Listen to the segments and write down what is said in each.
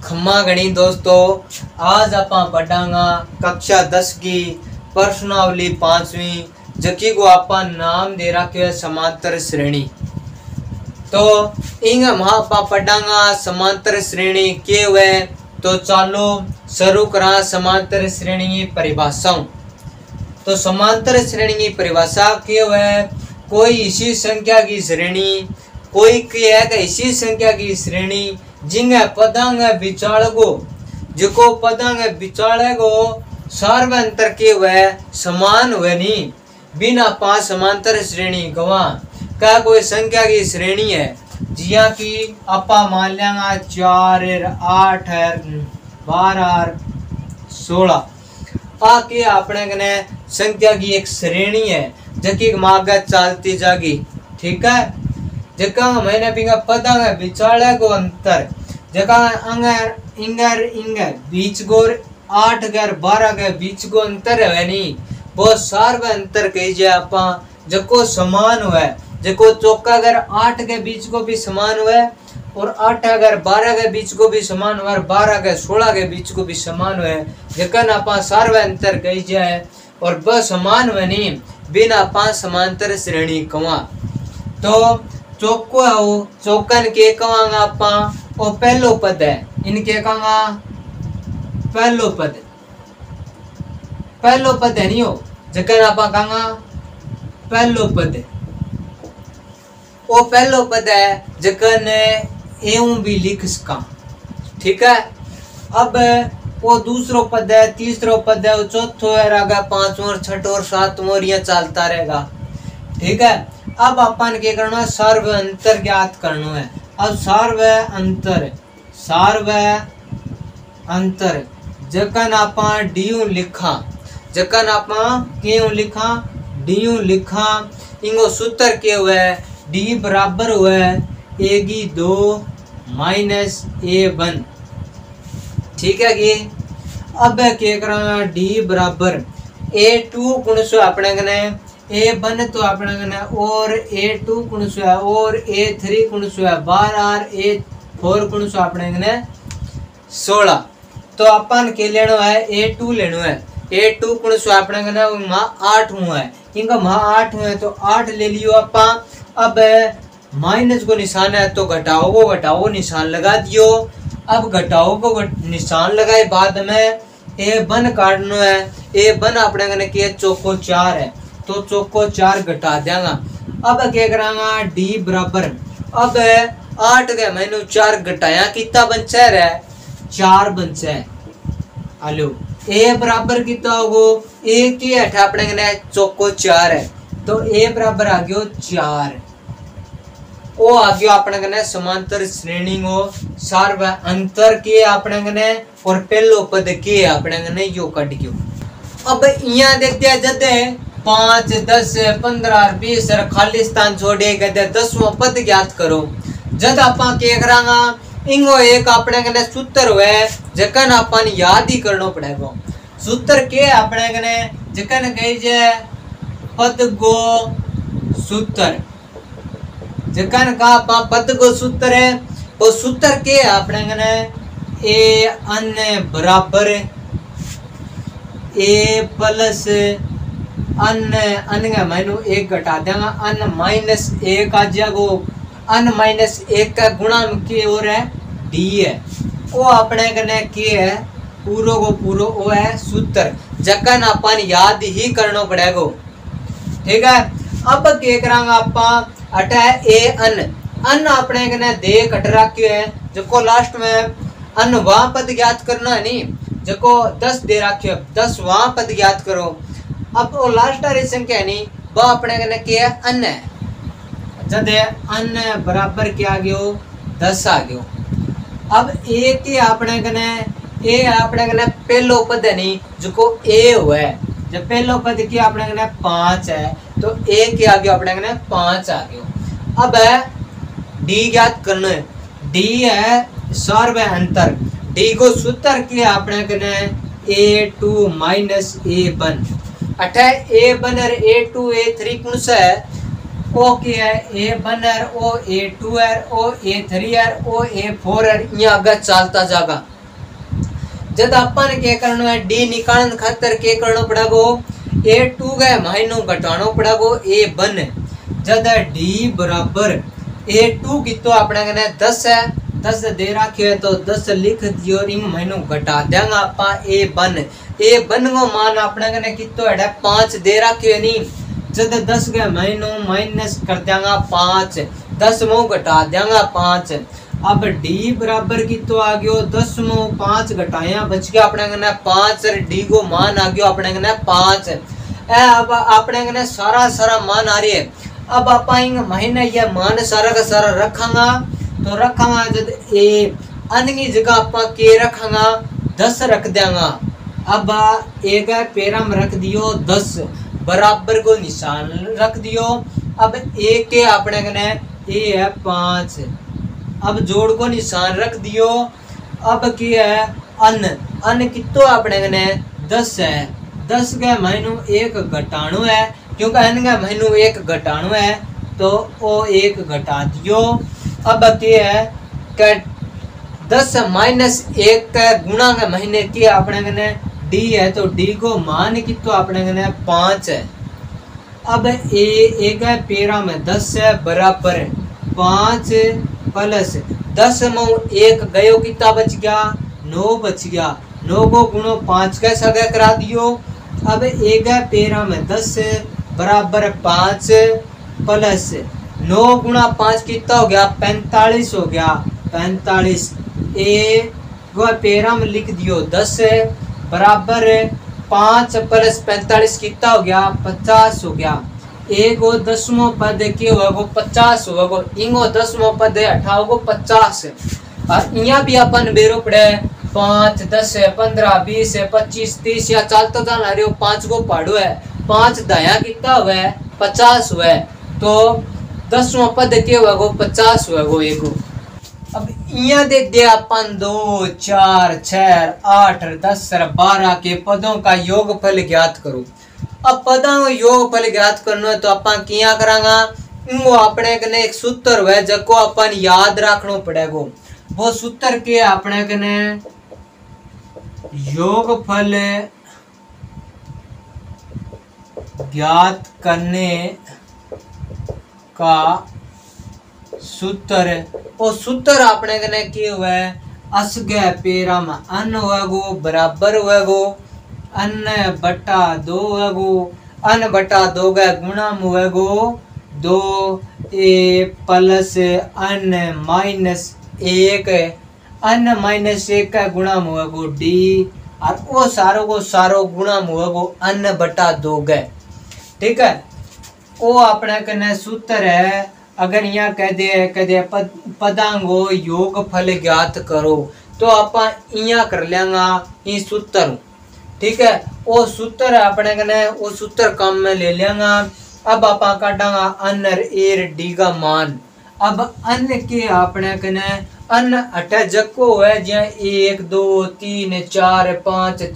खम्मा गणी दोस्तों, आज आप पढ़ांगा कक्षा 10 की प्रश्नावली 5वीं जकी को आप नाम दे रखे है समांतर श्रेणी। तो इंग आप पढ़ांगा समांतर श्रेणी के हुए। तो चालो शुरू करा समांतर श्रेणी की परिभाषाओं। तो समांतर श्रेणी की परिभाषा के हुए कोई इसी संख्या की श्रेणी, कोई इसी संख्या की श्रेणी जिंगे पदांग विचारगो जिको पदांग विचारेगो सार्वंतर के वह समान हुए नहीं बिना पांच समांतर श्रेणी गवा का कोई संख्या की श्रेणी है जिया की आपा मान लेंगा 4 8 12 16 आके अपने कने संख्या की एक श्रेणी है जकी मार्ग चलती जागी। ठीक है, जका मैंने पिंगा पता है विचारे को अंतर जका अंगर इंगर इंगर बीच गोर 8 घर 12 के बीच को अंतर है नहीं वो सार्व अंतर कही जाए आपा जको समान हुआ जको चौका अगर 8 के बीच को भी समान हुआ और 8 अगर 12 के बीच को भी समान हुआ और 12 के 16 के बीच को भी समान हुआ जकन आपा सार्व अंतर कही जाए और ब समान हुआ नहीं बिना पांच समांतर श्रेणी कवा। तो चौको है वो चौकन के कवांगा आपा वो पहलो पद है इनके कहांगा पहलो पद है नहीं हो जकन आपा कहांगा पहलो पद है वो पहलो पद है जकन एवं भी लिख सका। ठीक है, अब वो दूसरो पद है तीसरो पद है वो चौथो है रागा पांचवा और छठो और सातवां और ये चलता रहेगा। ठीक है, अब अपन क्या करना सार्व अंतर ज्ञात करना है। अब सार्व अंतर जकन आपा डीयू लिखा जकन आपा क्यों लिखा डीयू लिखा इंगो सूत्र के हुए डी बराबर हुए एगी 2 माइनस A1। ठीक है कि अब क्या करना डी बराबर A2 गुणसो अपने कने A1 तो अपने कने और A2 गुणसो है और A3 गुणसो है 12 और A4 गुणसो अपने कने 16। तो अपन के लेनो है A2 लेनो है A2 गुणसो अपने कने मा 8 हुआ है इनका मा 8 हुआ है तो 8 ले लियो अपा। अब माइनस को निशान है तो घटाओ निशान लगा दियो। अब घटाओ को निशान लगाए बाद में A1 काटना है A1 अपने कने के चौको 4 है तो चौको 4 घटा देंगा। अब क्या करांगा D बराबर अब 8 के मैंने 4 घटाया कितना बचा है 4 बचा है। हेलो A बराबर कितना होगो A की हट अपने कने चौको 4 है तो A बराबर आ गयो 4 ओ आ गयो अपने कने समांतर श्रेणी को सार्व अंतर के अपने कने और पहलो पद के अपने कने यो कट गयो। अब यहाँ देखते हैं जदे 5 10 15 20 खाली स्थान छोड़े गए 10वां पद ज्ञात करो। जद आपा के करांगा इंगो एक अपने कने सूत्र हुए जकन अपन याद ही करनो पड़ेगा। सूत्र के अपने कने जकन कही जे पद गो सूत्र जकन का पद को सूत्र है वो सूत्र के अपने कने ए अन्य बराबर ए प्लस अन्य मैंने 1 घटा देंगा अन माइनस 1 आ जाएगो अन माइनस 1 का गुणा के और है डी है वो अपने कने के है पूरो को पूरो वो है सूत्र जकन अपन याद ही करना पड़ेगा। ठीक है, अब क्या करांगा आपा अटा ए अन अपने कने दे कट रखियो है जको लास्ट में अन वहां पद ज्ञात करना है नहीं जको 10 दे रखियो 10 वहां पद ज्ञात करो। अब वो लास्ट वाली संख्या नहीं वह अपने कने के अन है जद अन बराबर क्या आ गयो 10 आ गयो। अब ए के अपने कने पहलो पद है नहीं जको ए हुआ है जब पहलो पद की अपने कने 5 है तो ए के आगे अपने कने 5 आ गयो। अब है डी ज्ञात करना है डी है सार्व अंतर डी को सूत्र के अपने कने A2 माइनस A1 अठे A1 और A2 A3 कौन सा है ओ क्या है A1 है ओ A2 है ओ A3 है ओ A4 है ये आगे चलता जाएगा। जद अपन के करनो है डी निकालन खातर के करनो पड़ेगो A2 का माइनो घटानो पड़ेगो A1। जद डी बराबर A2 की तो अपने कने 10 है, 10 दे रखियो है तो 10 लिख दियो, इन महीनों घटा देंगे आपा A1 को मान अपने कने कितो है 5 दे रखियो है नी। जद 10 के महीनों माइनस कर देंगे 5, 10 में घटा देंगे 5। अब D बराबर कितो आ गयो 10 में 5 घटाया बच गया अपने कने 5 और D को मान आ गयो अपने कने 5। अब अपने कने सारा मान आ रही है। अब आप महीने ये मान सारा का सारा रखांगा तो रखांगा जब ए अन की जगह आप के रखांगा 10 रख देंगा। अब एक पेरा में रख दियो 10 बराबर को निशान रख दियो। अब ए के अपने कने ए है 5, अब जोड़ को निशान रख दियो। अब क्या है अन कितो अपने कने 10 है, 10 के महीनों एक घटाणु है क्योंकि n का महीनों एक घटाणु है तो वो एक घटा दियो। अब क्या है कि 10 माइनस 1 का गुणा के महीने की अपने कने d है तो d को मान की तो अपने कने 5 है। अब एक है पेरा में 10 है बराबर 5 प्लस 10 में 1 गयो कितना बच गया 9 बच गया। 9 को गुणो 5 का सगा करा दियो। अब एक है पेरा में 10 बराबर 5 प्लस 9 गुणा 5 कितना हो गया 45 हो गया। 45 ए वो पेरा में लिख दियो 10 बराबर 5 प्लस 45 कितना हो गया 50 हो गया। एक वो 10वां पद के होगो 50 होगो, इंगो 10वां पद 18 को 50। और यहाँ भी अपन बेरो पड़े 5 10 15 20 25 30 या चलता जाना रहे हो 5 को पढ़ो है 5 दया कितना हुआ है 50 हुआ है तो 10वां पद के होगो 50 होगो एक। अब यहाँ देख दे अपन 2 4 6 8 10 12 के पदों का योगफल ज्ञात करो। अब पदों का योगफल ज्ञात करना है तो अपन क्या करांगा वो अपने कने एक सूत्र है जको अपन याद रखना पड़ेगा। वो सूत्र के अपने कने योगफल ज्ञात करने का सूत्र वो सूत्र अपने कने क्या हुआ है असगे पेरा में अन होगो बराबर होगो अन बटा 2 होगो अन बटा 2 का गुणा में होगो 2 ए प्लस अन माइनस 1 अन माइनस 1 का गुणा में होगो डी और वो सारो को सारो गुणा में होगो अन बटा 2 गए। ठीक है वो अपने कने सूत्र है। अगर यहाँ कह दे पदांगो योगफल ज्ञात करो तो अपन यहाँ कर लेंगा ये सूत्र। ठीक है वो सूत्र अपने कने वो सूत्र काम में ले लेंगा। अब अपन काटांगा अन एर डी का मान। अब अन के अपने कने अन अठे जको है जहाँ 1 2 3 4 5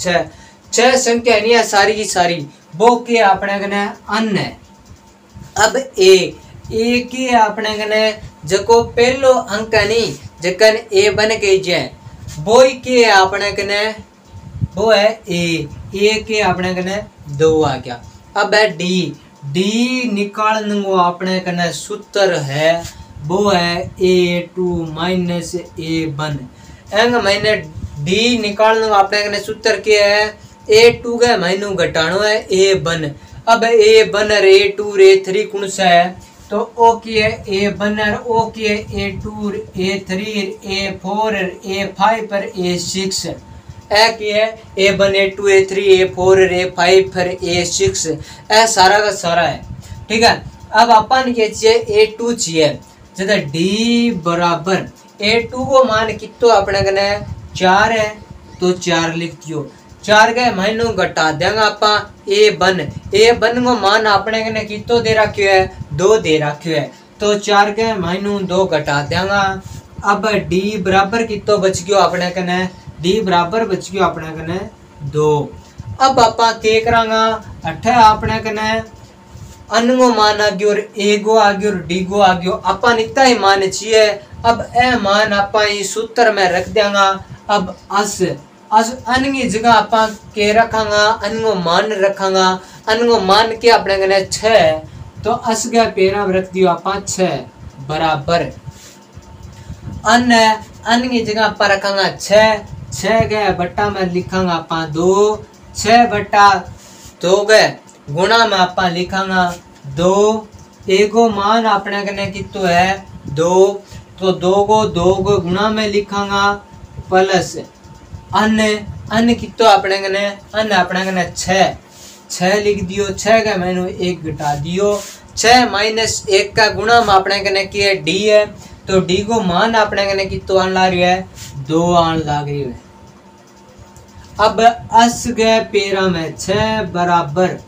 6 संख्या नहीं है सारी की सारी वो के अपने कने अन है। अब ए के अपने कने जको पहलो अंक नहीं जकन ए बन के जाए वो के अपने कने वो है ए के अपने कने 2 आ गया। अब है डी निकालने को अपने कने सूत्र है वो है A2 माइनस A1। एंग महीने डी निकालने को अपने कने सूत्र क्या है A2 का महीनों घटानो है A1। अब A1 और A2 A3 कौन सा है तो ओ की है A1 और ओ की है A2 A3 A4 A5 पर A6 ए की है A1 A2 A3 A4 A5 पर A6 ए सारा का सारा है। ठीक है अब अपन के चाहिए A2 चाहिए जैसे D बराबर A2 को मान कितो अपने कने 4 है तो 4 लिख दियो। 4 के महीनों घटा देंगे आप A1 को मान अपने कने कितो दे रखियो है 2 दे रखियो है तो 4 के महीनों 2 घटा देंगे। अब D बराबर कितो बच गयो अपने कने D बराबर बच गयो अपने कने 2। अब आपा के करांगा अठे अपने कने अन को मान आ गयो और ए गो आ गयो और डी गो आ गयो अपन इतना ही मान चाहिए। अब ए मान आपा इस सूत्र में रख देंगा। अब अस अन की जगह आपा के रखांगा, अन को मान रखांगा, अन को मान के अपने कने 6 तो अस गया पेरा रख दियो आपा 6 बराबर अन की जगह आपा रखांगा 6 गए बट्टा में लिखांगा आपा 2 6 बट्टा 2 गए गुणा में आपा लिखांगा 2 एगो मान अपने कने कितो है 2 तो 2 को गुणा में लिखांगा प्लस अन कितो अपने कने अन अपने कने 6 लिख दियो 6 का मैंने 1 घटा दियो 6 माइनस 1 का गुणा में अपने कने की है डी है तो डी को मान अपने कने कितो आन ला रही है 2 आन लाग रही है। अब अस गए पेरा में 6 बराबर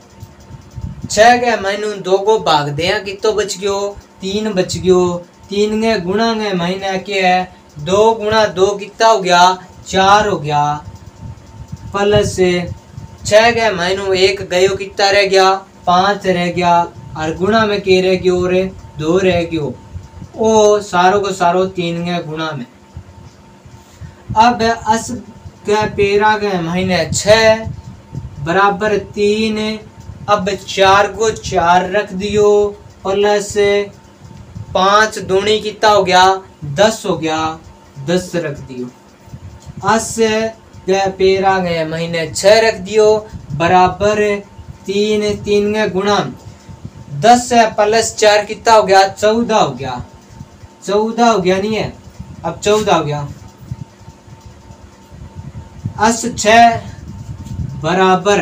6 के मैंने 2 को भाग दिया कितो बच गयो 3 बच गयो 3 के गुणा के महीने के है 2 गुणा 2 कितना हो गया 4 हो गया प्लस 6 के मैंने 1 गयो कितना रह गया 5 रह गया और गुणा में के रह गयो रे 2 रह गयो ओ सारों को सारों 3 के गुणा में। अब अस के पेरा के महीने 6 बराबर 3 अब 4 को 4 रख दियो प्लस 5 दूनी कितना हो गया 10 हो गया 10 रख दियो अस के पेरा के महीने 6 रख दियो बराबर 3 के गुणा 10 प्लस 4 कितना हो गया 14 हो गया 14 हो गया नहीं है अब 14 हो गया अस 6 बराबर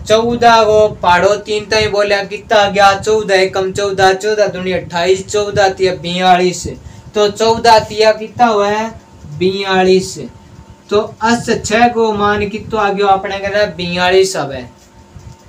14 को पाड़ो 3 तय बोलिया कितना आ गया 14 एकम 14 14 दूनी 28 14 तिया 42 तो 14 तिया कितना हुआ है 42 तो अस 6 को मान कितना आ गया अपने कहना 42 अब है